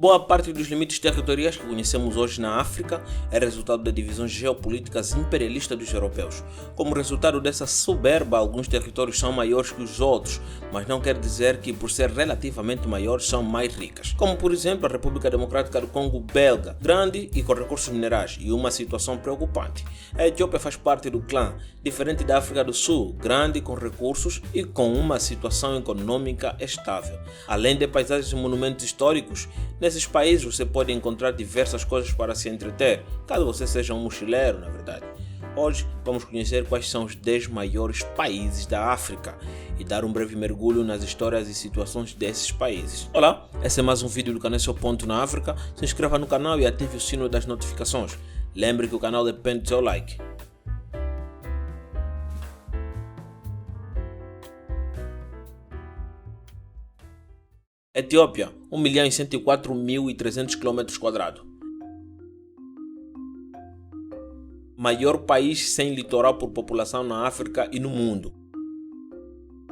Boa parte dos limites territoriais que conhecemos hoje na África é resultado de divisões geopolíticas imperialistas dos europeus. Como resultado dessa soberba, alguns territórios são maiores que os outros, mas não quer dizer que, por ser relativamente maiores, são mais ricas. Como, por exemplo, a República Democrática do Congo belga, grande e com recursos minerais, e uma situação preocupante. A Etiópia faz parte do clã, diferente da África do Sul, grande com recursos e com uma situação econômica estável. Além de paisagens e monumentos históricos, nesses países você pode encontrar diversas coisas para se entreter, caso você seja um mochileiro, na verdade. Hoje vamos conhecer quais são os 10 maiores países da África e dar um breve mergulho nas histórias e situações desses países. Olá, esse é mais um vídeo do canal Seu Ponto na África. Se inscreva no canal e ative o sino das notificações. Lembre que o canal depende do seu like. Etiópia, 1.104.300 km². Maior país sem litoral por população na África e no mundo.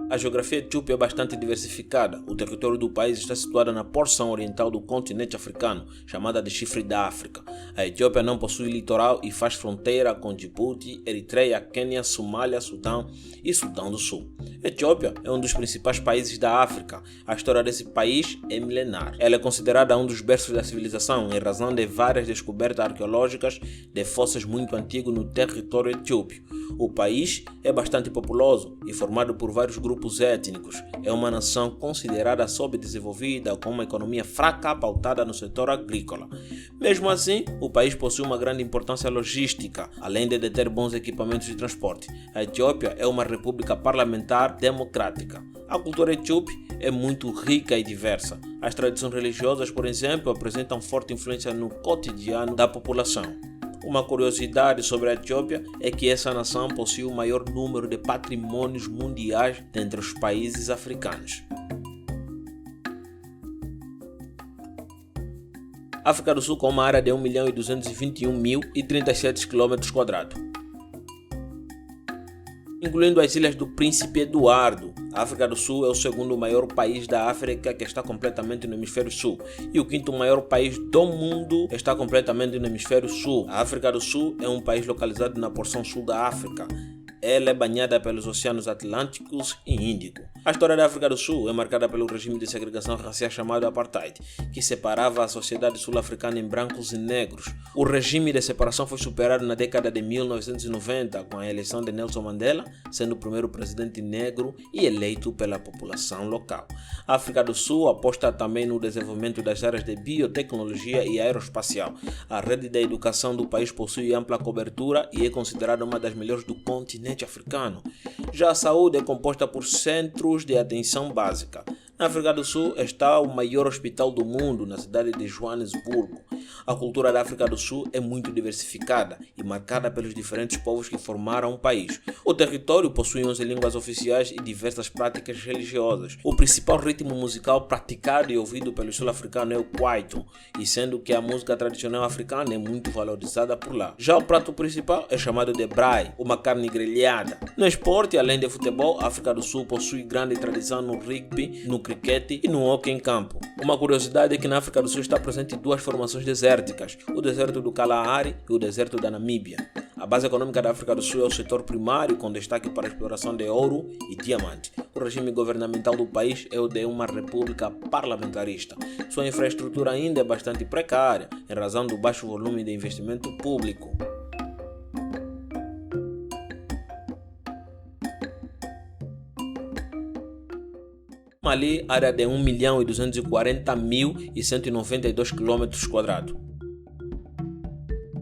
A geografia etíope é bastante diversificada. O território do país está situado na porção oriental do continente africano, chamada de Chifre da África. A Etiópia não possui litoral e faz fronteira com Djibouti, Eritreia, Quênia, Somália, Sudão e Sudão do Sul. A Etiópia é um dos principais países da África. A história desse país é milenar. Ela é considerada um dos berços da civilização em razão de várias descobertas arqueológicas de fósseis muito antigos no território etíope. O país é bastante populoso e formado por vários grupos étnicos. É uma nação considerada subdesenvolvida com uma economia fraca pautada no setor agrícola. Mesmo assim, o país possui uma grande importância logística, além de deter bons equipamentos de transporte. A Etiópia é uma república parlamentar democrática. A cultura etíope é muito rica e diversa. As tradições religiosas, por exemplo, apresentam forte influência no cotidiano da população. Uma curiosidade sobre a Etiópia é que essa nação possui o maior número de patrimônios mundiais dentre os países africanos. África do Sul com uma área de 1.221.037 km². Incluindo as Ilhas do Príncipe Eduardo. A África do Sul é o segundo maior país da África que está completamente no hemisfério sul e o quinto maior país do mundo está completamente no hemisfério sul. A África do Sul é um país localizado na porção sul da África. Ela é banhada pelos oceanos Atlânticos e Índico. A história da África do Sul é marcada pelo regime de segregação racial chamado Apartheid, que separava a sociedade sul-africana em brancos e negros. O regime de separação foi superado na década de 1990 com a eleição de Nelson Mandela, sendo o primeiro presidente negro e eleito pela população local. A África do Sul aposta também no desenvolvimento das áreas de biotecnologia e aeroespacial. A rede de educação do país possui ampla cobertura e é considerada uma das melhores do continente africano. Já a saúde é composta por centros de atenção básica. Na África do Sul está o maior hospital do mundo, na cidade de Joanesburgo. A cultura da África do Sul é muito diversificada e marcada pelos diferentes povos que formaram o país. O território possui 11 línguas oficiais e diversas práticas religiosas. O principal ritmo musical praticado e ouvido pelos sul-africanos é o kwaito, e sendo que a música tradicional africana é muito valorizada por lá. Já o prato principal é chamado de braai, uma carne grelhada. No esporte, além de futebol, a África do Sul possui grande tradição no rugby, no cricket e no hóquei em campo. Uma curiosidade é que na África do Sul está presente duas formações desérticas, o deserto do Kalahari e o deserto da Namíbia. A base econômica da África do Sul é o setor primário, com destaque para a exploração de ouro e diamante. O regime governamental do país é o de uma república parlamentarista. Sua infraestrutura ainda é bastante precária, em razão do baixo volume de investimento público. Mali, área de 1.240.192 km².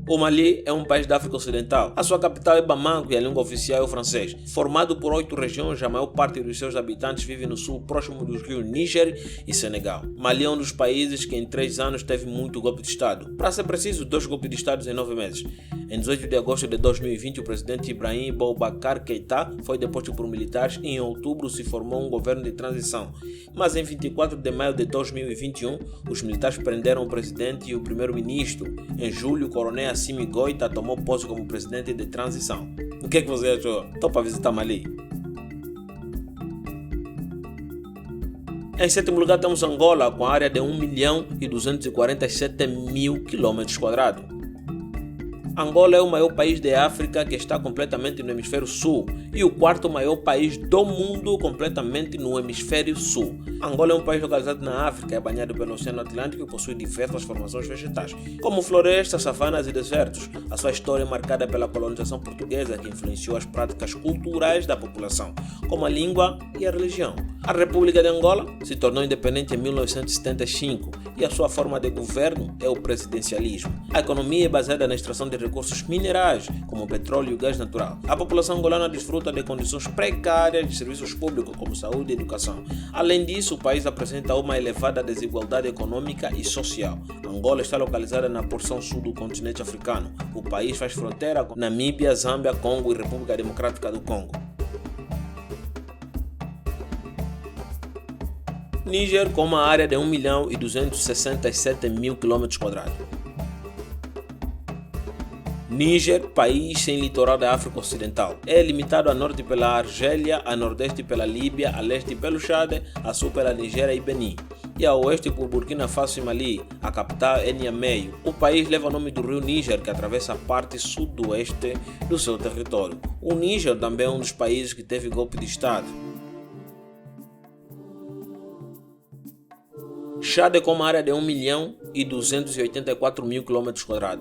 O Mali é um país da África Ocidental. A sua capital é Bamako e a língua oficial é o francês. Formado por 8 regiões, a maior parte dos seus habitantes vive no sul, próximo dos rios Níger e Senegal. Mali é um dos países que em 3 anos teve muito golpe de Estado. Para ser preciso, 2 golpes de Estado em 9 meses. Em 18 de agosto de 2020, o presidente Ibrahim Boubacar Keïta foi deposto por militares e em outubro se formou um governo de transição. Mas em 24 de maio de 2021, os militares prenderam o presidente e o primeiro-ministro. Em julho, o coronel Assimi Goïta tomou posse como presidente de transição. O que você achou? Estou para visitar Mali. Em sétimo lugar temos Angola, com área de 1.247.000 km². Angola é o maior país de África que está completamente no hemisfério sul e o quarto maior país do mundo completamente no hemisfério sul. Angola é um país localizado na África, é banhado pelo Oceano Atlântico e possui diversas formações vegetais, como florestas, savanas e desertos. A sua história é marcada pela colonização portuguesa que influenciou as práticas culturais da população, como a língua e a religião. A República de Angola se tornou independente em 1975 e a sua forma de governo é o presidencialismo. A economia é baseada na extração de recursos minerais, como petróleo e gás natural. A população angolana desfruta de condições precárias de serviços públicos, como saúde e educação. Além disso, o país apresenta uma elevada desigualdade econômica e social. Angola está localizada na porção sul do continente africano. O país faz fronteira com Namíbia, Zâmbia, Congo e República Democrática do Congo. Níger, com uma área de 1.267.000 km². Níger, país sem litoral da África Ocidental. É limitado a norte pela Argélia, a nordeste pela Líbia, a leste pelo Chad, a sul pela Nigéria e Benin, e a oeste por Burkina Faso e Mali. A capital é Niamey. O país leva o nome do rio Níger, que atravessa a parte sudoeste do seu território. O Níger também é um dos países que teve golpe de Estado. Chad, com uma área de 1.284.000 km².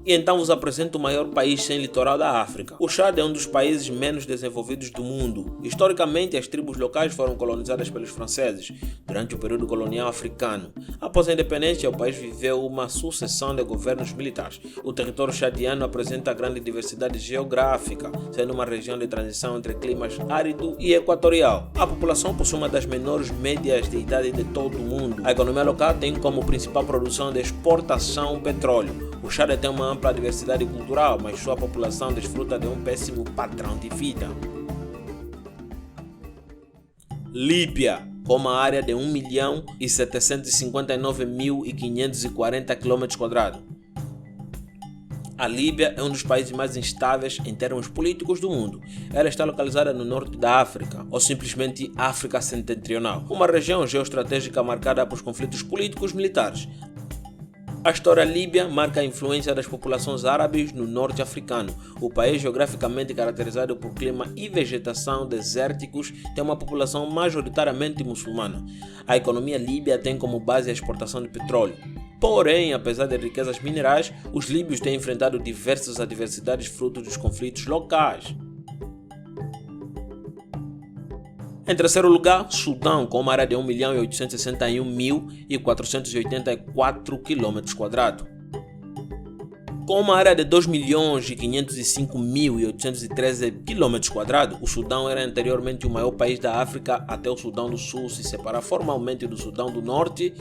E então vos apresento o maior país sem litoral da África. O Chad é um dos países menos desenvolvidos do mundo. Historicamente, as tribos locais foram colonizadas pelos franceses durante o período colonial africano. Após a independência, o país viveu uma sucessão de governos militares. O território chadiano apresenta grande diversidade geográfica, sendo uma região de transição entre climas árido e equatorial. A população possui uma das menores médias de idade de todo o mundo. A economia local tem como principal produção de exportação o petróleo. O Chad tem uma ampla diversidade cultural, mas sua população desfruta de um péssimo padrão de vida. Líbia, com uma área de 1.759.540 km². A Líbia é um dos países mais instáveis em termos políticos do mundo. Ela está localizada no norte da África, ou simplesmente África Setentrional, uma região geoestratégica marcada por conflitos políticos militares. A história líbia marca a influência das populações árabes no norte africano. O país, geograficamente caracterizado por clima e vegetação desérticos, tem uma população majoritariamente muçulmana. A economia líbia tem como base a exportação de petróleo. Porém, apesar de riquezas minerais, os líbios têm enfrentado diversas adversidades fruto dos conflitos locais. Em terceiro lugar, Sudão, com uma área de 1.861.484 km². Com uma área de 2.505.813 km², o Sudão era anteriormente o maior país da África até o Sudão do Sul se separar formalmente do Sudão do Norte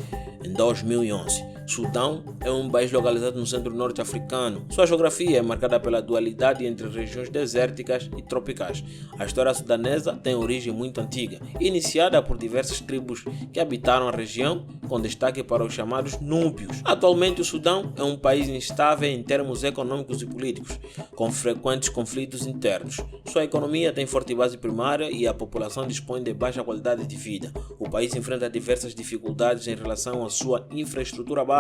em 2011. Sudão é um país localizado no centro-norte africano. Sua geografia é marcada pela dualidade entre regiões desérticas e tropicais. A história sudanesa tem origem muito antiga, iniciada por diversas tribos que habitaram a região, com destaque para os chamados núbios. Atualmente, o Sudão é um país instável em termos econômicos e políticos, com frequentes conflitos internos. Sua economia tem forte base primária e a população dispõe de baixa qualidade de vida. O país enfrenta diversas dificuldades em relação à sua infraestrutura básica.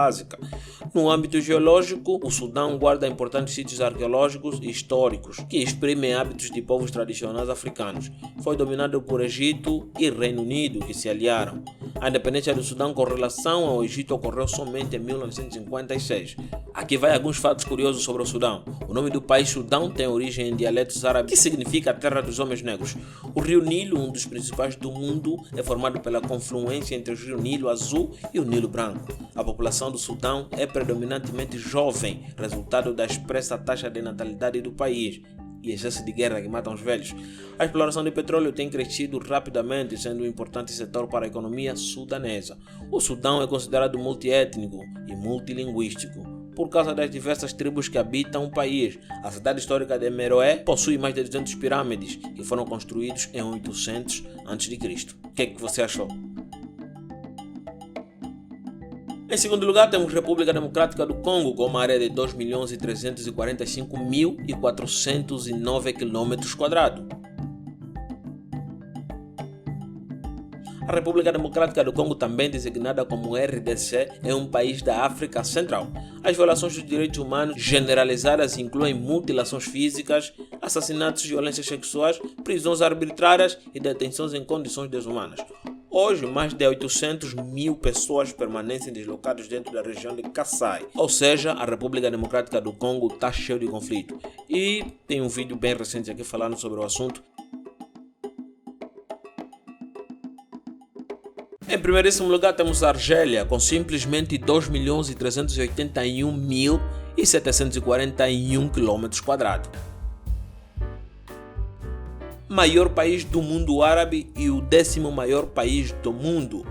No âmbito geológico, o Sudão guarda importantes sítios arqueológicos e históricos que exprimem hábitos de povos tradicionais africanos. Foi dominado por Egito e Reino Unido, que se aliaram. A independência do Sudão com relação ao Egito ocorreu somente em 1956. Aqui vai alguns fatos curiosos sobre o Sudão. O nome do país Sudão tem origem em dialetos árabes, que significa terra dos homens negros. O rio Nilo, um dos principais do mundo, é formado pela confluência entre o rio Nilo Azul e o Nilo Branco. A população do Sudão é predominantemente jovem, resultado da expressa taxa de natalidade do país e excesso de guerra que matam os velhos. A exploração de petróleo tem crescido rapidamente, sendo um importante setor para a economia sudanesa. O Sudão é considerado multiétnico e multilinguístico por causa das diversas tribos que habitam o país. A cidade histórica de Meroé possui mais de 200 pirâmides que foram construídos em 800 a.C. O que você achou? Em segundo lugar, temos República Democrática do Congo, com uma área de 2.345.409 km². A República Democrática do Congo, também designada como RDC, é um país da África Central. As violações dos direitos humanos generalizadas incluem mutilações físicas, assassinatos, violências sexuais, prisões arbitrárias e detenções em condições desumanas. Hoje, mais de 800 mil pessoas permanecem deslocadas dentro da região de Kasai. Ou seja, a República Democrática do Congo está cheia de conflito. E tem um vídeo bem recente aqui falando sobre o assunto. Em primeiríssimo lugar temos a Argélia, com simplesmente 2.381.741 km². Maior país do mundo árabe e o 10º maior país do mundo.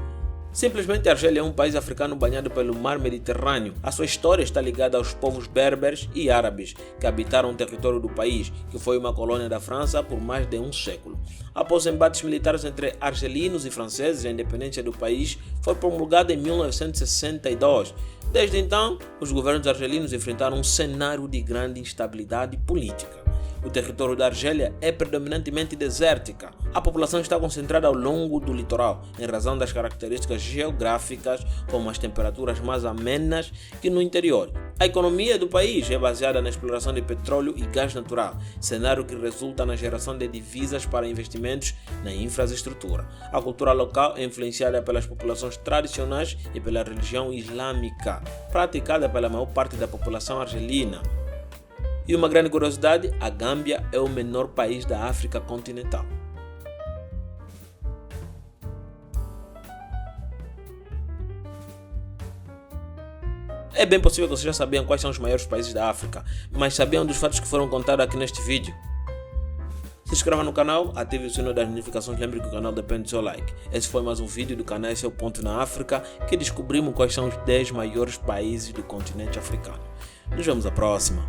Simplesmente a Argélia é um país africano banhado pelo mar Mediterrâneo. A sua história está ligada aos povos berberes e árabes que habitaram o território do país, que foi uma colônia da França por mais de um século. Após embates militares entre argelinos e franceses, a independência do país foi promulgada em 1962. Desde então, os governos argelinos enfrentaram um cenário de grande instabilidade política. O território da Argélia é predominantemente desértica. A população está concentrada ao longo do litoral, em razão das características geográficas, como as temperaturas mais amenas que no interior. A economia do país é baseada na exploração de petróleo e gás natural, cenário que resulta na geração de divisas para investimentos na infraestrutura. A cultura local é influenciada pelas populações tradicionais e pela religião islâmica, praticada pela maior parte da população argelina. E uma grande curiosidade, a Gâmbia é o menor país da África continental. É bem possível que vocês já sabiam quais são os maiores países da África, mas sabiam dos fatos que foram contados aqui neste vídeo? Se inscreva no canal, ative o sino das notificações, lembre que o canal depende do seu like. Esse foi mais um vídeo do canal Esse é o Ponto na África, que descobrimos quais são os 10 maiores países do continente africano. Nos vemos à próxima.